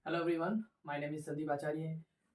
Hello everyone, my name is Sandeep Acharya.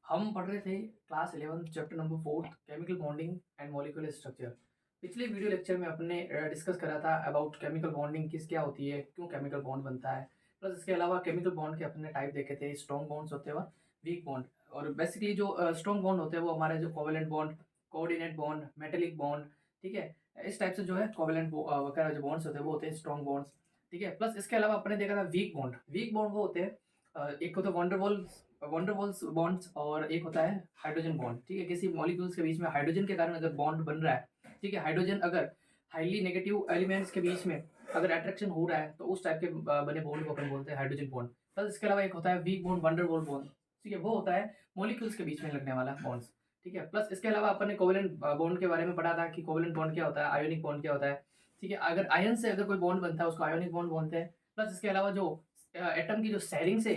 हम पढ़ रहे थे class 11 chapter number 4 chemical bonding and molecular structure. पिछले वीडियो लेक्चर में अपने डिस्कस करा था अबाउट केमिकल बॉन्डिंग किस क्या होती है, क्यों केमिकल बॉन्ड बनता है। प्लस इसके अलावा केमिकल बॉन्ड के अपने टाइप देखे थे, स्ट्रॉन्ग बॉन्ड्स होते हैं और वीक बॉन्ड। और बेसिकली जो स्ट्रॉन्ग बॉन्ड होते हैं वो हमारे जो covalent bond, coordinate bond, metallic bond, ठीक है, इस टाइप से जो है कोवेलेंट वगैरह जो बॉन्ड्स होते हैं वो होते हैं स्ट्रॉन्ग बॉन्ड्स। ठीक है, प्लस इसके अलावा अपने देखा था वीक बॉन्ड। वीक बॉन्ड वो होते हैं एक होता है वंडरवॉल्स बॉन्ड्स और एक होता है हाइड्रोजन बॉन्ड। ठीक है, किसी मॉलिक्यूल्स के बीच में हाइड्रोजन के कारण अगर बॉन्ड बन रहा है, ठीक है, हाइड्रोजन अगर हाईली नेगेटिव एलिमेंट्स के बीच में अगर अट्रैक्शन हो रहा है तो उस टाइप के बने बॉन्ड को अपन बोलते हैं हाइड्रोजन बॉन्ड। प्लस इसके अलावा एक होता है वीक बॉन्ड, वंडरवॉल बॉन्ड। ठीक है, वो होता है मॉलिक्यूल्स के बीच में लगने वाला बॉन्ड्स। ठीक है, प्लस इसके अलावा अपन ने कोवेलेंट बॉन्ड के बारे में पढ़ा था कि कोवेलेंट बॉन्ड क्या होता है, आयोनिक बॉन्ड क्या होता है। ठीक है, अगर आयन से अगर कोई बॉन्ड बनता है उसको आयोनिक बॉन्ड बोलते हैं। प्लस इसके अलावा जो एटम की जो शेयरिंग से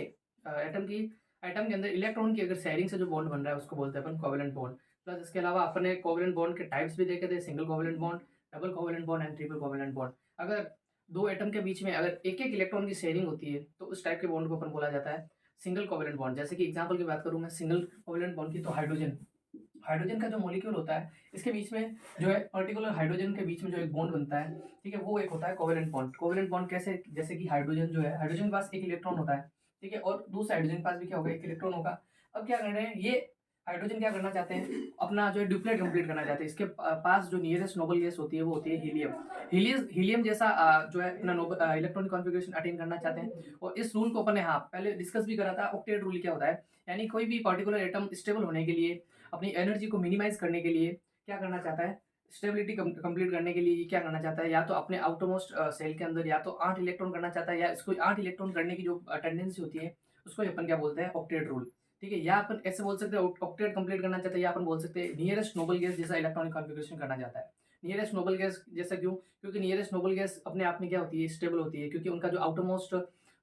एटम के अंदर इलेक्ट्रॉन की अगर शेयरिंग से जो बॉन्ड बन रहा है उसको बोलते हैं अपन कोवेलेंट बॉन्ड। प्लस इसके अलावा अपने कोवेलेंट बॉन्ड के टाइप्स भी देखे थे, single covalent bond, double covalent bond and triple covalent bond. अगर दो एटम के बीच में अगर एक एक इलेक्ट्रॉन की शेयरिंग होती है तो उस टाइप के बॉन्ड को अपन बोला जाता है सिंगल कोवेलेंट बॉन्ड। जैसे कि एग्जांपल की बात करूं मैं सिंगल कोवेलेंट बॉन्ड की, तो हाइड्रोजन हाइड्रोजन का जो मॉलिक्यूल होता है इसके बीच में जो है पर्टिकुलर हाइड्रोजन के बीच में जो एक बॉन्ड बनता है, ठीक है, वो एक होता है कोवेलेंट बॉन्ड। कोवेलेंट बॉन्ड कैसे, जैसे कि हाइड्रोजन जो है, हाइड्रोजन के पास एक इलेक्ट्रॉन होता है, ठीक है, और दूसरे हाइड्रोजन के पास भी क्या होगा, एक इलेक्ट्रॉन होगा। अब क्या कर रहे हैं ये हाइड्रोजन, क्या करना चाहते हैं, अपना जो है ड्यूप्लेट कंप्लीट करना चाहते हैं। इसके पास जो नियरेस्ट नोबल गैस होती है वो होती है हीलियम। हीलियम जैसा जो है अपना इलेक्ट्रॉनिक कॉन्फ़िगरेशन अटेन करना चाहते हैं। और इस रूल को अपन ने पहले डिस्कस भी करा था, ऑक्टेट रूल क्या होता है। यानी कोई भी पर्टिकुलर एटम स्टेबल होने के लिए, अपनी एनर्जी को मिनिमाइज करने के लिए क्या करना चाहता है, स्टेबिलिटी कंप्लीट करने के लिए ये क्या करना चाहता है, या तो अपने आउटरमोस्ट सेल के अंदर या तो 8 इलेक्ट्रॉन करना चाहता है, या इसको 8 इलेक्ट्रॉन करने की जो टेंडेंसी होती है उसको अपन क्या बोलते हैं, ऑक्टेट रूल। ठीक है, या अपन ऐसे बोल सकते हैं ऑक्टेट कंप्लीट करना चाहता है, या अपन बोल सकते हैं नियरेस्ट नोबल गैस जैसा इलेक्ट्रॉनिक कॉन्फ़िगरेशन करना चाहता है। नियरेस्ट नोबल गैस जैसा क्यों, क्योंकि नियरेस्ट नोबल गैस अपने आप में क्या होती है, स्टेबल होती है, क्योंकि उनका जो आउटरमोस्ट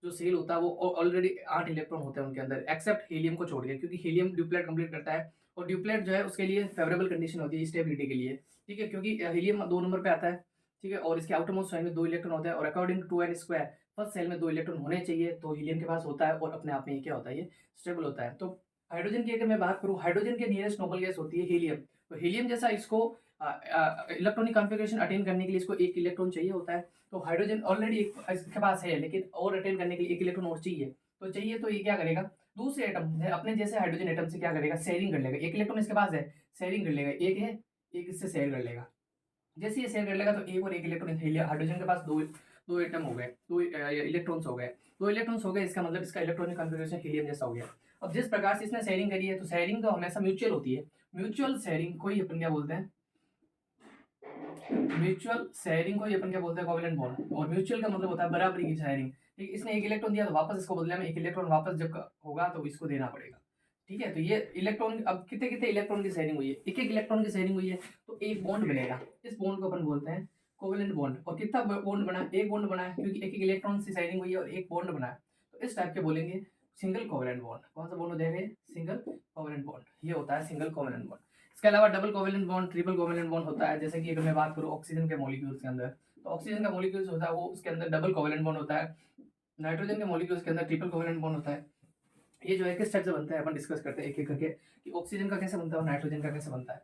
जो सेल होता है वो ऑलरेडी 8 इलेक्ट्रॉन होते हैं उनके अंदर, एक्सेप्ट हीलियम को छोड़ के, क्योंकि हीलियम ड्यूप्लेट कंप्लीट करता है और ड्यूप्लेट जो है उसके लिए फेवरेबल कंडीशन होती है स्टेबिलिटी के लिए। ठीक है, क्योंकि हीलियम 2 नंबर पे आता है, ठीक है, और इसके आउटरमोस्ट सेल में 2 इलेक्ट्रॉन होते हैं, और according to 2n square first cell में 2 इलेक्ट्रॉन होने चाहिए, तो हीलियम के पास होता है और अपने आप में ये क्या होता है, ये स्टेबल होता है। तो हाइड्रोजन की अगर मैं बात करूँ, हाइड्रोजन के नियरेस्ट नोबल गैस होती है हीलियम। तो हीलियम जैसा इसको इलेक्ट्रॉनिक कॉन्फ़िगरेशन अटेन करने के लिए इसको 1 इलेक्ट्रॉन चाहिए होता है। तो हाइड्रोजन ऑलरेडी इसके पास है, लेकिन और अटेन करने के लिए 1 इलेक्ट्रॉन और चाहिए। तो चाहिए तो ये क्या करेगा, दूसरे एटम अपने जैसे हाइड्रोजन एटम से क्या करेगा, शेयरिंग कर लेगा। 1 इलेक्ट्रॉन इसके पास है, शेयरिंग कर लेगा, एक है, एक इससे शेयर कर लेगा। जैसे ये शेयर कर लेगा तो एक और एक इलेक्ट्रॉन, हाइड्रोजन के पास दो दो एटम हो गए, दो इलेक्ट्रॉन्स हो गए, दो इलेक्ट्रॉन्स हो गए, इसका मतलब इसका इलेक्ट्रॉनिक कॉन्फ़िगरेशन हीलियम जैसा हो गया। अब जिस प्रकार से इसने शेयरिंग करी है, तो शेयरिंग तो हमेशा म्यूचुअल होती है। म्यूचुअल शेयरिंग को ही अपन क्या बोलते हैं, म्यूचुअल शेयरिंग को ही अपन क्या बोलते हैं, कोवेलेंट बॉन्ड। और म्यूचुअल का मतलब होता है बराबरी की शेयरिंग। ठीक है, इसने एक इलेक्ट्रॉन दिया तो वापस इसको बदले में एक इलेक्ट्रॉन वापस जब होगा तो इसको देना पड़ेगा। ठीक है, तो ये इलेक्ट्रॉन, अब कितने कितने इलेक्ट्रॉन की शेयरिंग हुई है, एक एक इलेक्ट्रॉन की शेयरिंग हुई है, तो एक बॉन्ड बनेगा। इस बॉन्ड को अपन बोलते हैं कोवेलेंट बॉन्ड। और कितना बॉन्ड बना, एक बॉन्ड बना है, क्योंकि एक एक इलेक्ट्रॉन से शेयरिंग हुई है और एक बॉन्ड बना है, तो इस टाइप के बोलेंगे सिंगल कोवेलेंट बॉन्ड। कौन सा बॉन्ड हो जाएगा, सिंगल कोवेलेंट बॉन्ड, ये होता है सिंगल कोवेलेंट बॉन्ड। इसके अलावा double covalent bond, triple covalent bond होता है। जैसे कि अगर मैं बात करूँ ऑक्सीजन के मॉलिक्यूल्स के अंदर, तो ऑक्सीजन का मॉलिक्यूल्स होता है वो उसके अंदर डबल कोवेलेंट बॉन्ड होता है। नाइट्रोजन के मॉलिक्यूल्स के अंदर ट्रिपल कोवेलेंट बॉन्ड होता है। ये जो है किस टाइप से बनता है अपन डिस्कस करते हैं एक एक करके, कि ऑक्सीजन का कैसे बनता है और नाइट्रोजन का कैसे बनता है।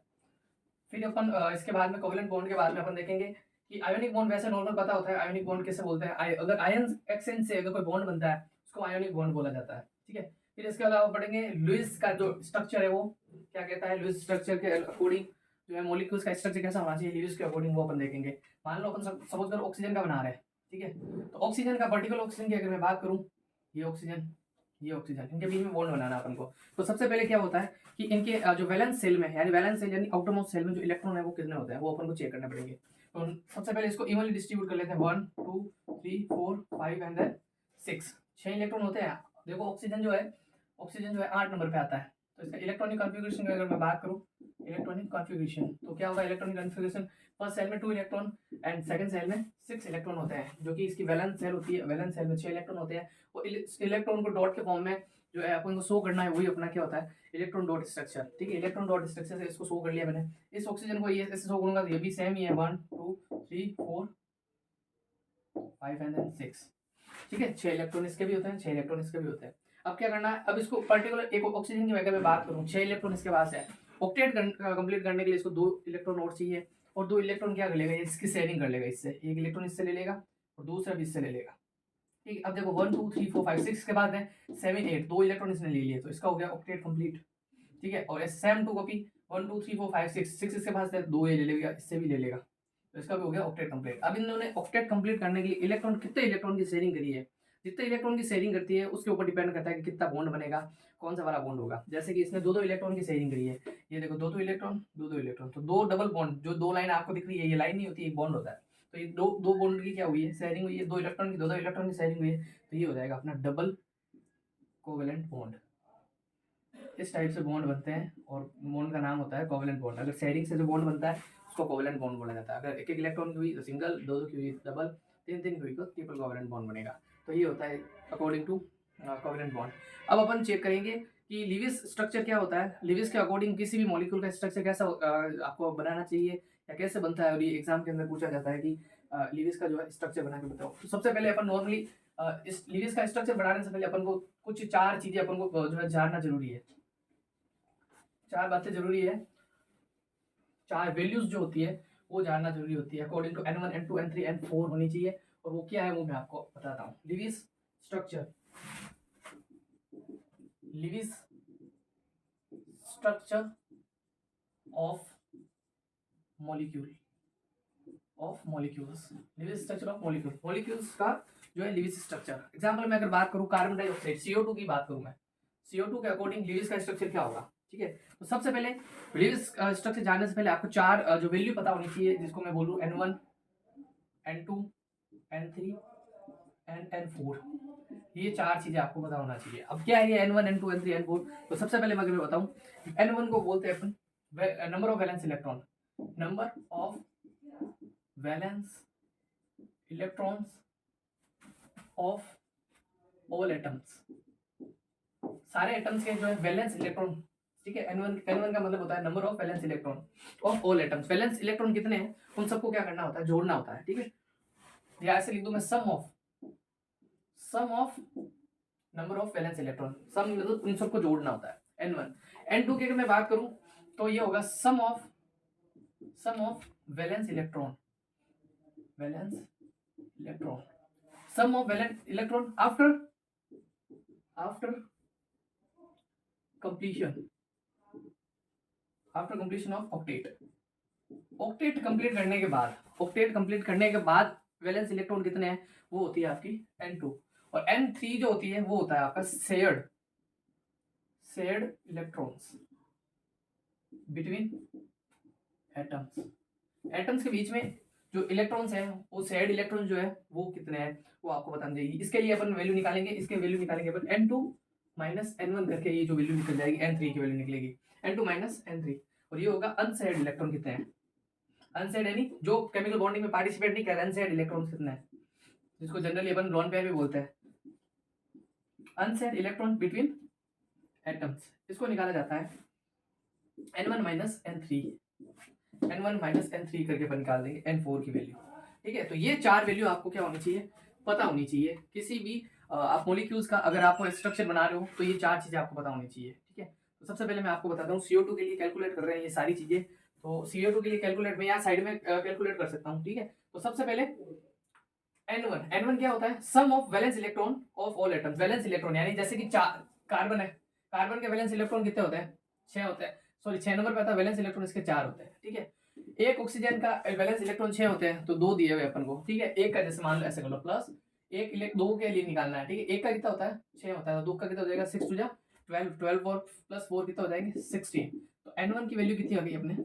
फिर अपन इसके बाद में कोवेलेंट बॉन्ड के बाद में अपन देखेंगे कि आयोनिक बॉन्ड, वैसे नॉर्मल पता होता है आयोनिक बॉन्ड कैसे बोलते हैं। अगर आयन एक्सचेंज से अगर कोई बॉन्ड बनता है उसको आयोनिक बॉन्ड बोला जाता है। ठीक है, फिर इसके अलावा पढ़ेंगे लुईस का जो स्ट्रक्चर है वो क्या कहता है, लुईस स्ट्रक्चर के अकॉर्डिंग जो है मॉलिक्यूल्स का स्ट्रक्चर कैसा होना चाहिए, लुईस के अकॉर्डिंग वो अपन देखेंगे। मान लो अपन सपोज करो ऑक्सीजन का बना रहे हैं, ठीक है, तो ऑक्सीजन का पर्टिकुलर ऑक्सीजन की अगर मैं बात करूँ, ये ऑक्सीजन, ये ऑक्सीजन, इनके बीच में बॉन्ड बनाना है अपन को। तो सबसे पहले क्या होता है कि इनके जो वैलेंस सेल में, यानी वैलेंस सेल यानी आउटरमोस्ट सेल में जो इलेक्ट्रॉन है वो कितने होते हैं वो अपन को चेक करने पड़ेंगे। तो सबसे पहले इसको इवनली डिस्ट्रीब्यूट कर लेते हैं, 1 2 3 4 5 एंड देन 6, 6 इलेक्ट्रॉन होते हैं। देखो ऑक्सीजन जो है 8 नंबर पे आता है। तो इसका इलेक्ट्रॉनिक कॉन्फ़िगरेशन की अगर मैं बात करूँ, इलेक्ट्रॉनिक कॉन्फ़िगरेशन तो क्या होगा, इलेक्ट्रॉनिक कॉन्फ़िगरेशन फर्स्ट सेल में 2 इलेक्ट्रॉन एंड सेकंड सेल में 6 इलेक्ट्रॉन होते हैं, जो कि इसकी वैलेंस सेल होती है। वैलेंस सेल में 6 इलेक्ट्रॉन होते हैं। और इलेक्ट्रॉन को डॉट के फॉर्म में जो है अपन को शो करना है, वही अपना क्या होता है, इलेक्ट्रॉन डॉट स्ट्रक्चर। ठीक है, इलेक्ट्रॉन डॉट स्ट्रक्चर से इसको शो कर लिया मैंने। इस ऑक्सीजन को ये ऐसे शो करूंगा तो ये भी सेम ही है, 1 2 3 4 5 एंड देन 6। ठीक है, 6 इलेक्ट्रॉन इसके भी होते हैं, 6 इलेक्ट्रॉन इसके भी होते हैं। अब क्या करना है, अब इसको पर्टिकुलर एक ऑक्सीजन की वजह में बात करूँ, 6 इलेक्ट्रॉन इसके पास है, ऑक्टेट कंप्लीट करने के लिए इसको 2 इलेक्ट्रॉन और चाहिए, और 2 इलेक्ट्रॉन क्या कर लेगा, इसकी शेयरिंग कर लेगा इससे, एक इलेक्ट्रॉन इससे ले लेगा और दूसरा भी इससे ले लेगा। ठीक है, अब देखो 1 2 3 4 5 6 के बाद है 7 8, 2 इलेक्ट्रॉन इसने ले लिए, तो इसका हो गया ऑक्टेट कंप्लीट। ठीक है, और सेम टू कॉपी 1 2 3 4 5 6 इसके पास है, 2 ये ले लेगा, इससे भी ले लेगा, तो इसका भी हो गया ऑक्टेट कंप्लीट। अब इन्होंने ऑक्टेट कंप्लीट करने के लिए इलेक्ट्रॉन कितने इलेक्ट्रॉन की शेयरिंग करी है, जितने इलेक्ट्रॉन की शेयरिंग करती है उसके ऊपर डिपेंड करता है कि कितना बॉन्ड बनेगा, कौन सा वाला बॉन्ड होगा। जैसे कि इसने 2 इलेक्ट्रॉन की शेयरिंग करी है, ये देखो 2 इलेक्ट्रॉन 2 इलेक्ट्रॉन, तो 2 डबल बॉन्ड, जो 2 लाइन आपको दिख रही है ये लाइन नहीं होती, एक बॉन्ड होता है, तो ये दो बॉन्ड की क्या हुई है, शेयरिंग हुई है, 2 इलेक्ट्रॉन की 2 इलेक्ट्रॉन की शेयरिंग हुई है, तो ये हो जाएगा अपना डबल कोवेलेंट बॉन्ड। इस टाइप से बॉन्ड बनते हैं और बॉन्ड का नाम होता है कोवेलेंट बॉन्ड। अगर शेयरिंग से जो बॉन्ड बनता है उसको कोवेलेंट बॉन्ड बोला जाता है। अगर एक इलेक्ट्रॉन की हुई तो सिंगल, 2 की हुई डबल, 3 की हुई तो ट्रिपल कोवेलेंट बॉन्ड बनेगा। तो ये होता है अकॉर्डिंग टू कोवेलेंट बॉन्ड। अब अपन चेक करेंगे कि लिविस स्ट्रक्चर क्या होता है। लिविस के अकॉर्डिंग किसी भी मॉलिक्यूल का स्ट्रक्चर कैसा आपको बनाना चाहिए या कैसे बनता है, और ये एग्जाम के अंदर पूछा जाता है कि लिविस का जो है स्ट्रक्चर बना के बताओ। तो सबसे पहले अपन नॉर्मली इस लिविस का स्ट्रक्चर बनाने से पहले अपन को कुछ 4 चीजें अपन को जो है जानना जरूरी है, 4 बातें जरूरी है, 4 वैल्यूज जो होती है वो जानना जरूरी होती है। According to N1 N2 N3 N4 होनी चाहिए, और वो क्या है वो मैं आपको बताता हूँ। Lewis structure, Lewis structure of molecule, of molecules, Lewis structure of molecule, molecules का जो है लिविस स्ट्रक्चर। एग्जांपल में अगर बात करूँ कार्बन डाइऑक्साइड CO2 की बात करूँ मैं, CO2 के अकॉर्डिंग लिविस का स्ट्रक्चर क्या होगा। ठीक है, तो सबसे पहले लिविस स्ट्रक्चर जानने से पहले आपको 4 जो वैल्यू पता होनी चाहिए, जिसको मैं बोलूँ N1 N2 N3 N4, ये 4 चीजें आपको पता होना चाहिए। अब क्या है ये N1 N2 N3 N4, तो सबसे पहले मैं बताऊं, N1 को बोलते हैं अपन number of valence electron, number of valence electrons of all atoms, सारे एटम्स के जो है वैलेंस इलेक्ट्रॉन। ठीक है, N1 का मतलब होता है number of valence electron of all atoms. Valence electron कितने हैं उन सबको क्या करना होता है, जोड़ना होता है। ठीक है, या ऐसे लिख दूं मैं sum of number of valence electron, sum मतलब उन सबको जोड़ना होता है। N1 N2 की अगर मैं बात करूं तो ये होगा sum of valence electron, sum of valence electron after completion of octet complete करने के बाद वैलेंस इलेक्ट्रॉन कितने हैं, वो होती है आपकी N2, और N3 जो होती है वो होता है आपका शेयर्ड इलेक्ट्रॉन्स बिटवीन एटम्स के बीच में जो इलेक्ट्रॉन्स हैं वो शेयर्ड इलेक्ट्रॉन जो है वो कितने हैं वो आपको बताना चाहिए। इसके लिए अपन वैल्यू निकालेंगे, इसके वैल्यू निकालेंगे अपन N2 माइनस N1 करके, ये जो वैल्यू निकल जाएगी N3 की वैल्यू निकलेगी N2 माइनस N3, और ये होगा अनशेयर्ड इलेक्ट्रॉन कितने हैं, अनशेयर्ड यानी जो केमिकल बॉन्डिंग में पार्टिसिपेट नहीं कर रहे, अनशेयर्ड इलेक्ट्रॉन्स कितने हैं, जिसको जनरली अपन लोन पेयर भी बोलते हैं, अनशेयर्ड इलेक्ट्रॉन बिटवीन एटम्स, इसको निकाला जाता है N1 माइनस N3 करके अपन निकाल देंगे N4 की वैल्यू। ठीक है, तो ये 4 वैल्यू आपको क्या होनी चाहिए, पता होनी चाहिए। किसी भी आप मॉलिक्यूल्स का अगर आप स्ट्रक्चर बना रहे हो तो ये 4 चीजें आपको पता होनी चाहिए। ठीक है, तो सबसे पहले मैं आपको बताता हूँ CO2 के लिए कैलकुलेट कर रहे हैं ये सारी चीजें, तो CO2 के लिए कैलकुलेट मैं यहाँ साइड में कैलकुलेट कर सकता हूँ। ठीक है, तो सबसे पहले N1 क्या होता है, sum of valence electron of all atoms, valence electron यानी जैसे कि कार्बन है, कार्बन के वैलेंस इलेक्ट्रॉन कितने होते हैं, 6 होते हैं, सॉरी 6 नंबर पे आता है वैलेंस इलेक्ट्रॉन, इसके 4 होते हैं। ठीक है, एक ऑक्सीजन का वैलेंस इलेक्ट्रॉन 6 होते हैं, तो 2 दिए हुए अपन को। ठीक है, एक का जैसे मान लो ऐसे कर लो प्लस एक, 2 के लिए निकालना है। ठीक है, एक का कितना होता है 6 होता है, तो 2 का कितना हो जाएगा 6 टू जा 12 और प्लस 4 कितना हो जाएंगे 16, तो N1 की वैल्यू कितनी आ गई अपने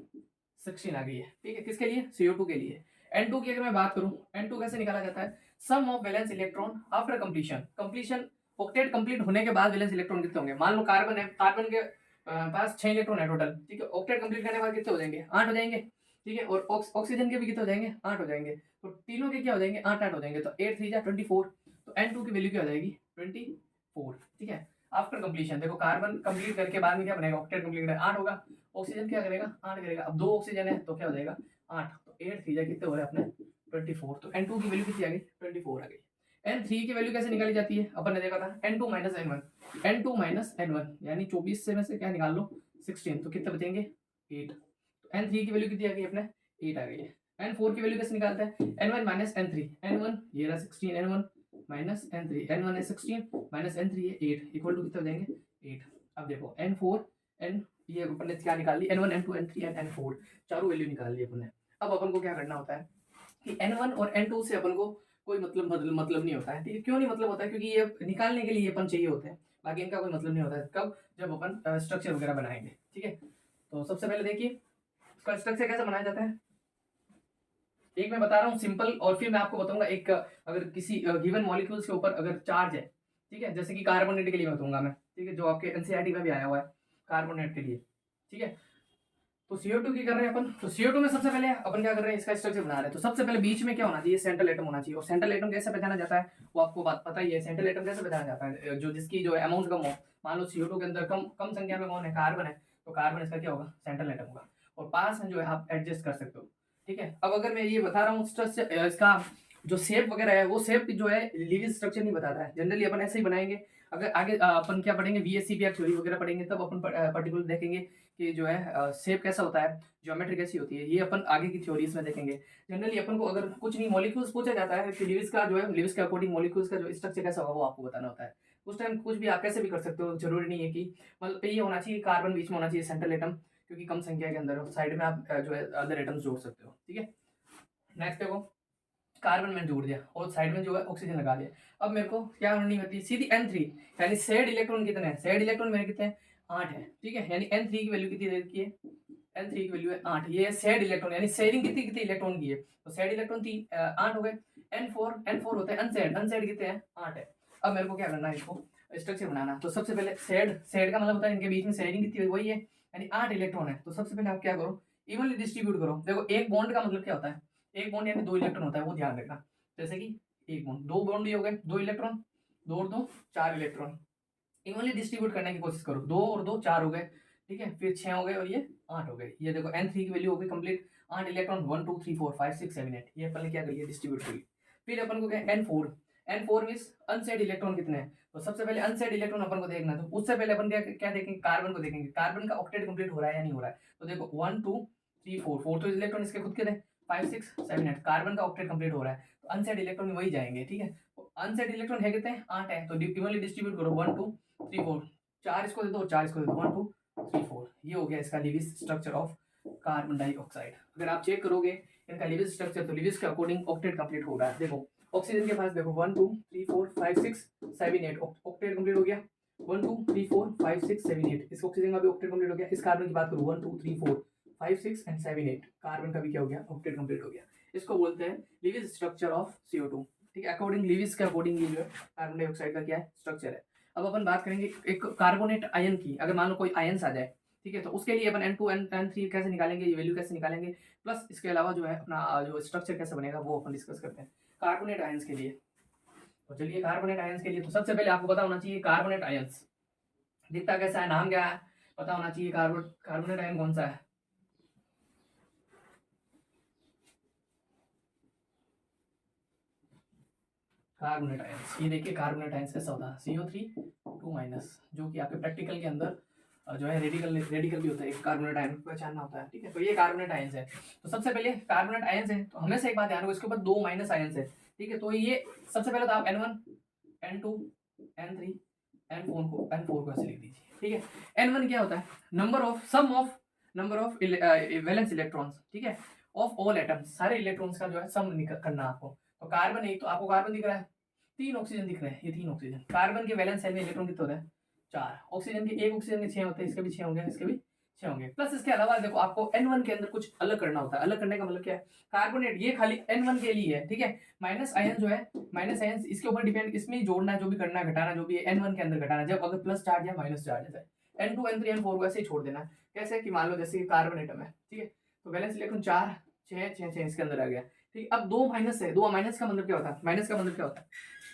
16 आ गई है। ठीक है, किसके लिए, CO2 के लिए। N2 की अगर मैं बात करूं, N2 कैसे निकाला जाता है, sum of valence electron after completion octet complete होने के बाद वैलेंस इलेक्ट्रॉन कितने होंगे, मान लो कार्बन है, कार्बन के पास 6 इलेक्ट्रॉन है टोटल। ठीक है, ऑक्टेट कंप्लीट करने के बाद कितने हो जाएंगे 8 हो जाएंगे। ठीक है, और ऑक्सीजन के भी कितने हो जाएंगे 8 हो जाएंगे, तो तीनों के क्या हो जाएंगे 8 हो जाएंगे, तो 8 3 जा 24, तो N2 की वैल्यू क्या हो जाएगी 24। ठीक है, आफ्टर कंप्लीशन देखो कार्बन कंप्लीट करके बाद में क्या बनेगा, ऑक्टेट कंप्लीट करेगा 8 होगा, ऑक्सीजन क्या करेगा 8 करेगा, अब 2 ऑक्सीजन है तो क्या हो जाएगा 8, तो 8 3 जा कितने हो रहे हैं अपने 24, तो N2 की वैल्यू कितनी आ गई 24 आ गई। N3 की वैल्यू कैसे निकाली जाती है, अपन ने देखा था N2 minus N1, N2 minus N1 यानी 24 से में से क्या निकाल लो 16, तो कितने बचेंगे 8। तो N3 की वैल्यू कितनी आ गई अपने 8 आ गई है। N4 की वैल्यू कैसे निकालते हैं, N1 माइनस N3, N1 ये रहा 16, N1 माइनस N3, N1 है 16 माइनस N3 है 8 इक्वल टू कितने बचेंगे 8। अब देखो N4 N ये अपन ने क्या निकाल ली N1 N2 N3 and N4 चारों वैल्यू निकाल ली अपन ने। अब अपन को क्या करना होता है कि N1 और N2 से अपन को कोई मतलब नहीं होता है, ठीक है। क्यों नहीं मतलब होता है, क्योंकि ये निकालने के लिए अपन चाहिए होते हैं, बाकी इनका कोई मतलब नहीं होता है। कब, जब अपन स्ट्रक्चर वगैरह बनाएंगे, ठीक है। तो सबसे पहले देखिए इसका स्ट्रक्चर कैसे बनाया जाता है, एक मैं बता रहा हूँ सिंपल, और फिर मैं आपको बताऊंगा एक अगर किसी गिवन मॉलिक्यूल्स के ऊपर अगर चार्ज है, ठीक है, जैसे कि कार्बोनेट के लिए बताऊंगा मैं, ठीक है, जो आपके एनसीईआरटी में भी आया हुआ है कार्बोनेट के लिए, ठीक है। तो CO2 की कर रहे हैं अपन, तो CO2 में सबसे पहले अपन क्या कर रहे हैं, इसका स्ट्रक्चर बना रहे हैं। तो सबसे पहले बीच में क्या होना चाहिए, सेंट्रल एटम होना चाहिए। और सेंट्रल एटम कैसे पहचाना जाता है वो आपको बात पता ही है, सेंट्रल एटम कैसे पहचाना जाता है, जो जिसकी जो अमाउंट कम हो, मान लो CO2 के अंदर कम कम संख्या में कौन है, कार्बन है, तो कार्बन इसका क्या होगा, सेंट्रल एटम होगा। और पास में जो है आप एडजस्ट कर सकते हो, ठीक है। अब अगर मैं ये बता रहा हूँ स्ट्रक्चर, इसका जो शेप वगैरह है वो शेप जो है लिविंग स्ट्रक्चर नहीं बताता है, जनरली अपन ऐसे ही बनाएंगे। अगर आगे अपन क्या पढ़ेंगे, VSCPR थ्योरी वगैरह पढ़ेंगे, तब अपन पर्टिकुलर देखेंगे कि जो है शेप कैसा होता है, ज्योमेट्री कैसी होती है, ये अपन आगे की थ्योरीज में देखेंगे। जनरली अपन को अगर कुछ नहीं मॉलिक्यूल्स पूछा जाता है कि लिविस का जो है, लिविस के अकॉर्डिंग मॉलिक्यूल्स का जो स्ट्रक्चर कैसा होगा वो आपको बताना होता है। उस टाइम कुछ भी आप कैसे भी कर सकते हो, जरूरी नहीं है कि मतलब ये होना चाहिए, कार्बन बीच में होना चाहिए सेंट्रल एटम, क्योंकि कम संख्या के अंदर साइड में आप जो है अदर एटम्स जोड़ सकते हो, ठीक है। नेक्स्ट देखो, कार्बन मैंने जोड़ दिया और साइड में जो है ऑक्सीजन लगा दिया। अब मेरे को क्या करनी होती है, सीधी N3 यानी शेड इलेक्ट्रॉन कितने हैं, शेड इलेक्ट्रॉन मेरे कितने हैं 8 है, ठीक है। यानी N3 की वैल्यू कितनी रखी है, N3 की वैल्यू है 8। ये शेड इलेक्ट्रॉन यानी शेयरिंग कितनी कितनी इलेक्ट्रॉन की है, तो शेड इलेक्ट्रॉन 8 हो गए। N4 होता है अनशेड, अनशेड कितने हैं 8 है। अब मेरे को क्या करना है, इसको स्ट्रक्चर बनाना। तो सबसे पहले शेड, शेड का मतलब होता है इनके बीच में शेयरिंग कितनी है, वही है यानी 8 इलेक्ट्रॉन है। तो सबसे पहले आप क्या करो, इवनली डिस्ट्रीब्यूट करो। देखो एक बॉन्ड का मतलब क्या होता है, एक बॉन्ड यानी 2 इलेक्ट्रॉन होता है, वो ध्यान रखना। जैसे कि एक बॉन्ड, 2 बॉन्ड ही हो गए, 2 इलेक्ट्रॉन, 2 और 2 4 इलेक्ट्रॉन। इवनली डिस्ट्रीब्यूट करने की कोशिश करो, 2 और 2 4 हो गए, ठीक है, फिर 6 हो गए और ये 8 हो गए। ये देखो N3 की वैल्यू हो गई कंप्लीट 8 इलेक्ट्रॉन, 1 2 3 4 5 6 7 8, ये अपन ने क्या कर लिया डिस्ट्रीब्यूट कर लिया। फिर अपन को क्या N4, N4 means unsaid electron कितने हैं, तो सबसे पहले अनसेड इलेक्ट्रॉन अपन को देखना। तो उससे पहले अपन क्या क्या देखेंगे, कार्बन को देखेंगे, कार्बन का ऑक्टेट कंप्लीट हो रहा है या नहीं हो रहा है। तो देखो 1 2 3 4, 4 तो इलेक्ट्रॉन इसके खुद के थे, 5 6 7 8, कार्बन का ऑक्टेट कंप्लीट हो रहा है, तो अनसेड इलेक्ट्रॉन वही जाएंगे, ठीक है। अनसेड इलेक्ट्रॉन है कितने 8 है, तो इवनली डिस्ट्रीब्यूट करो 1 2 3 4, 4 इसको दे दो, 4 इसको दे दो, 1 2 3 4। ये हो गया इसका Lewis structure of carbon dioxide. अगर आप चेक करोगे इनका लिविस स्ट्रक्चर, तो लिविस के अकॉर्डिंग ऑक्टेट कंप्लीट हो रहा है। देखो ऑक्सीजन के पास देखो 1 2 3 4 5 6 7 8, ऑक्टेट कंप्लीट हो गया 1 2 3 4 5 6 7 8। इस ऑक्सीजन का भी ऑक्टेट कंप्लीट हो गया। इस कार्बन की बात करूँ 1 2 3 4 5 6 एंड 7 8, कार्बन का भी क्या हो गया ऑक्टेट कंप्लीट हो गया। इसको बोलते हैं लिविस स्ट्रक्चर ऑफ CO2, ठीक है। अकॉर्डिंग लिविस के अकॉर्डिंग ये जो है कार्बन डाइऑक्साइड का क्या है स्ट्रक्चर है। अब अपन बात करेंगे एक कार्बोनेट आयन की। अगर मान लो कोई आयन्स आ जाए, ठीक है, तो उसके लिए अपन N2 N3 कैसे निकालेंगे, ये वैल्यू कैसे निकालेंगे, प्लस इसके अलावा जो है अपना जो स्ट्रक्चर कैसे बनेगा वो अपन डिस्कस करते हैं कार्बोनेट आयन्स के लिए। तो चलिए कार्बोनेट आयन्स के लिए, तो सबसे पहले आपको पता होना चाहिए कार्बोनेट आयन्स दिखता कैसा है, नाम क्या है पता होना चाहिए। कार्बोनेट आयन कौन सा है, कार्बोनेट आयन्स। ये देखिए कार्बोनेट आयन्स कैसा होता है, CO3 2-, जो कि आपके प्रैक्टिकल के अंदर जो है रेडिकल भी होता है, एक कार्बोनेट आयन को पहचानना होता है, ठीक है। तो ये कार्बोनेट आयन्स है। तो सबसे पहले कार्बोनेट आयन्स है, तो हमेशा एक बात ध्यान रखो, इसके ऊपर 2 माइनस आयन्स है, ठीक है। तो ये सबसे पहले तो आप N1 N2 N3 N4 को ऐसे लिख दीजिए, ठीक है। N1 क्या होता है, नंबर ऑफ वैलेंस इलेक्ट्रॉन्स, ठीक है, ऑफ ऑल एटम्स, सारे इलेक्ट्रॉन्स का जो है सम करना आपको। तो कार्बन एक, तो आपको कार्बन दिख रहा है, 3 ऑक्सीजन दिख रहे हैं, ये 3 ऑक्सीजन। कार्बन के वैलेंस शेल में इलेक्ट्रॉन कितने होते हैं 4, ऑक्सीजन के एक ऑक्सीजन के 6 होते हैं, इसके भी 6 होंगे, इसके भी 6 होंगे। प्लस इसके अलावा देखो आपको N1 के अंदर कुछ अलग करना होता है। अलग करने का मतलब क्या है, कार्बोनेट ये खाली N1 के लिए है, ठीक है। माइनस आयन जो है, माइनस आयन इसके ऊपर डिपेंड, इसमें जोड़ना जो भी करना है, घटाना जो भी है N1 के अंदर घटाना। जब अगर प्लस चार्ज या माइनस चार्ज है, N2 N3 N4 को ऐसे ही छोड़ देना। कैसे कि मान लो जैसे कार्बन एटम है, ठीक है, तो वैलेंस इलेक्ट्रॉन 4 6 6 6 इसके अंदर आ गया, ठीक। अब 2 माइनस है, 2 माइनस का मतलब क्या होता है, माइनस का मतलब क्या होता है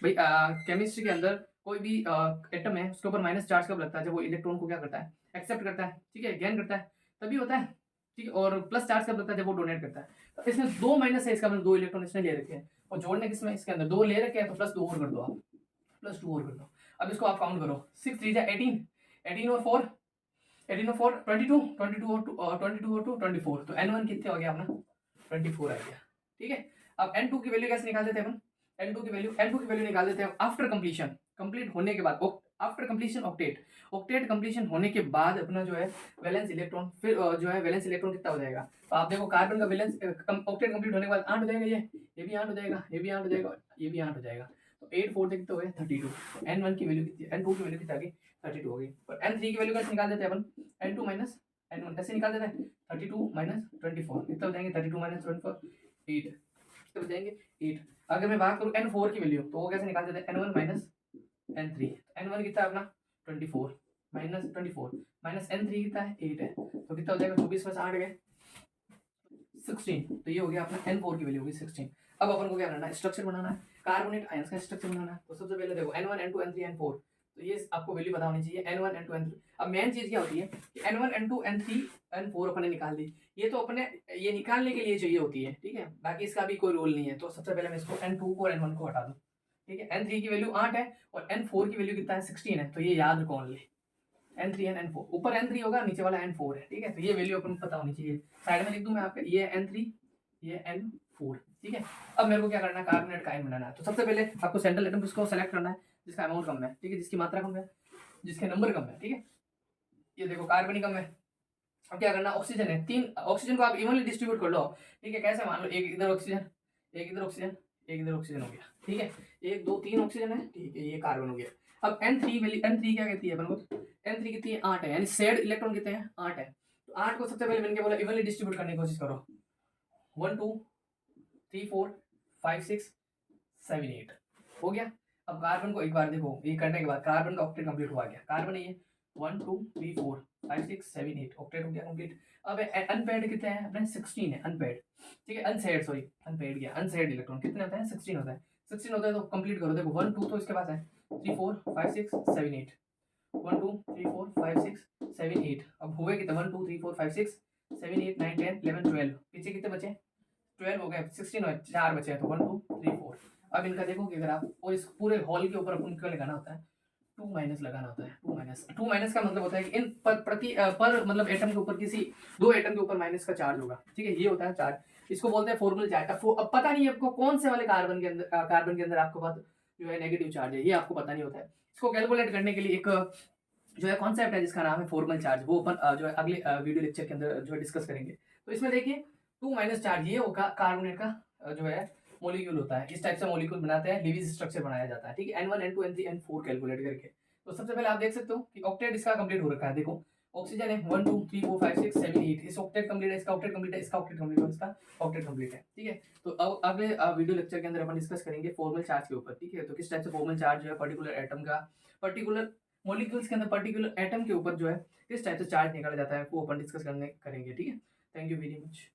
भाई, केमिस्ट्री के अंदर कोई भी एटम है उसके ऊपर माइनस चार्ज कब लगता है, जब वो इलेक्ट्रॉन को क्या करता है एक्सेप्ट करता है, ठीक है, गेन करता है, तभी होता है, ठीक है। और प्लस चार्ज कब लगता है, जब वो डोनेट करता है। तो इसमें 2 माइनस है, इसका मतलब 2 इलेक्ट्रॉन इसने ले रखे हैं। और जोड़ने किसमें, इसके अंदर 2 ले रखे हैं तो +2 और कर दो आप, +2 और कर दो। अब इसको आप काउंट करो, 6 3 जा 18, 18 और 4 22, 22 और 2 24, तो n1 कितने हो गया अपना 24 आ गया। ठीक है, अब n2 की वैल्यू कैसे निकाल देते हैं अपन, n2 की वैल्यू निकाल देते हैं आफ्टर कंप्लीशन, कंप्लीट होने के बाद, आफ्टर कंप्लीशन ऑक्टेट कंप्लीशन होने के बाद अपना जो है वैलेंस इलेक्ट्रॉन, फिर जो है वैलेंस इलेक्ट्रॉन कितना हो जाएगा, तो आप देखो कार्बन का वैलेंस ऑक्टेट कंप्लीट होने के बाद 8 हो जाएगा, ये भी 8 हो जाएगा, ये भी 8 हो जाएगा, ये भी 8 हो जाएगा, तो 8 4 से कितना हो गया 32। n1 की वैल्यू कितनी, n2 की वैल्यू कितनी आ गई 32 हो गई। और n3 की वैल्यू कैसे निकाल देते हैं अपन, n2 माइनस n1 कैसे निकाल देते हैं, 32 माइनस 24 कितना हो जाएंगे, 32 माइनस 24 8 कितने हो जाएंगे 8। अगर मैं बात करूं n4 की वैल्यू तो वो कैसे निकाल देते हैं, n1 माइनस n3, n1 कितना है अपना 24 माइनस 24 माइनस n3 कितना है 8 है, तो कितना हो जाएगा 24 में 8 गए 16, तो ये हो गया अपना n4 की वैल्यू होगी 16। अब अपन को क्या करना है, स्ट्रक्चर बनाना है, कार्बोनेट आयंस का स्ट्रक्चर बनाना है। तो सबसे पहले देखो n1 n2 n3 n4, तो ये आपको वैल्यू पता होनी चाहिए n1 n2 n3। अब मेन चीज क्या होती है कि n1 n2 n3 n4 अपने निकाल दी, ये तो अपने ये निकालने के लिए चाहिए होती है, ठीक है, बाकी इसका भी कोई रोल नहीं है। तो सबसे पहले मैं इसको n2 को और n1 को हटा दूं, ठीक है, n3 की वैल्यू 8 है और n4 की वैल्यू कितना है 16 है, तो ये याद रखो ओनली n3 एंड n4, ऊपर n3 होगा नीचे वाला n4 है, ठीक है, तो ये वैल्यू अपन को पता होनी चाहिए। साइड में लिख दूं मैं आपके, ये n3 ये n4, ठीक है। अब मेरे को क्या करना है, कार्बोनेट का आयन बनाना है। तो सबसे पहले आपको सेंट्रल एटम को सेलेक्ट करना है जिसका अमाउंट कम है, ठीक है, जिसकी मात्रा कम है, जिसके नंबर कम है, ठीक है। ये देखो कार्बन ही कम है। अब क्या करना, ऑक्सीजन है 3, ऑक्सीजन को आप इवनली डिस्ट्रीब्यूट कर लो, ठीक है, कैसे मान लो एक इधर ऑक्सीजन, एक इधर ऑक्सीजन, एक इधर ऑक्सीजन हो गया, ठीक है, 1 2 3 ऑक्सीजन है, ठीक है, ये कार्बन हो गया। अब n3 वैल्यू, n3 क्या कहती है अपन को, n3 कितनी है 8 है, यानी शेयर्ड इलेक्ट्रॉन कितने हैं 8 है। तो 8 को सबसे पहले मैंने क्या बोला, इवनली डिस्ट्रीब्यूट करने की कोशिश करो, 1 2 3 4 5 6 7 8 हो गया। अब कार्बन को एक बार देखो, ये करने के बाद कार्बन का ऑक्टेट कंप्लीट हुआ गया, कार्बन ये 1 2 3 4 5 6 7 8 ऑक्टेट हो गया कंप्लीट। अब अनपेयर्ड कितने हैं अपने 16 है अनपेयर्ड, ठीक है, अनसेयर्ड सॉरी अनपेयर्ड गया, अनसेयर्ड इलेक्ट्रॉन कितने होते हैं 16 होता है, 16 होता है तो कंप्लीट करो, देखो 1 2 तो इसके पास है 3 4 5 6 7 8 1 2 3 4 5 6 7 8, अब हुए कितने 1 2 3 4 5 6 7 8 9 10 11 12, पीछे कितने बचे 12 हो गए, 16 हो 4 बचे हैं, तो 1 2 3 4। अब इनका देखो कि अगर आप, और इस पूरे हॉल के ऊपर अपन क्या लगाना होता है 2 माइनस लगाना होता है, 2 माइनस का मतलब होता है कि इन पर मतलब एटम के ऊपर किसी 2 एटम के ऊपर माइनस का चार्ज होगा, ठीक है, ये होता है चार्ज, इसको बोलते हैं फॉर्मल चार्ज। अब पता नहीं है आपको कौन से वाले कार्बन के अंदर आपके पास जो है नेगेटिव चार्ज है, ये आपको पता नहीं होता है। इसको कैलकुलेट करने के लिए एक जो है कॉन्सेप्ट है जिसका नाम है फॉर्मल चार्ज, वो अपन जो है अगले वीडियो लेक्चर के अंदर जो है डिस्कस करेंगे। तो इसमें देखिए 2 माइनस चार्ज ये होगा कार्बोनेट का जो है मॉलिक्यूल होता है, इस टाइप से मॉलिक्यूल बनाते हैं, लिविज स्ट्रक्चर बनाया जाता है, ठीक है, n1 n2 n3 n4 calculate करके। तो सबसे पहले आप देख सकते हो कि ऑक्टेट इसका कंप्लीट हो रखा है, देखो ऑक्सीजन है 1 2 3 4 5 6 7 8, इस ऑक्टेट कंप्लीट है, इसका ऑक्टेट कंप्लीट है, इसका ऑक्टेट कंप्लीट है, इसका ऑक्टेट कंप्लीट है, ठीक है। तो अब अगले वीडियो लेक्चर के अंदर अपन डिस्कस करेंगे फॉर्मल चार्ज के ऊपर, ठीक है, तो किस टाइप से फॉर्मल चार्ज जो है पर्टिकुलर एटम का, पर्टिकुलर मॉलिक्यूल्स के अंदर, पर्टिकुलर एटम के ऊपर जो है किस टाइप से चार्ज निकाला जाता है, वो अपन डिस्कस करेंगे, ठीक है। Thank you very much,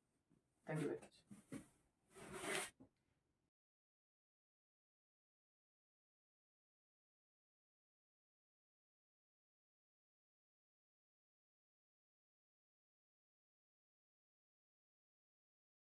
thank you very much.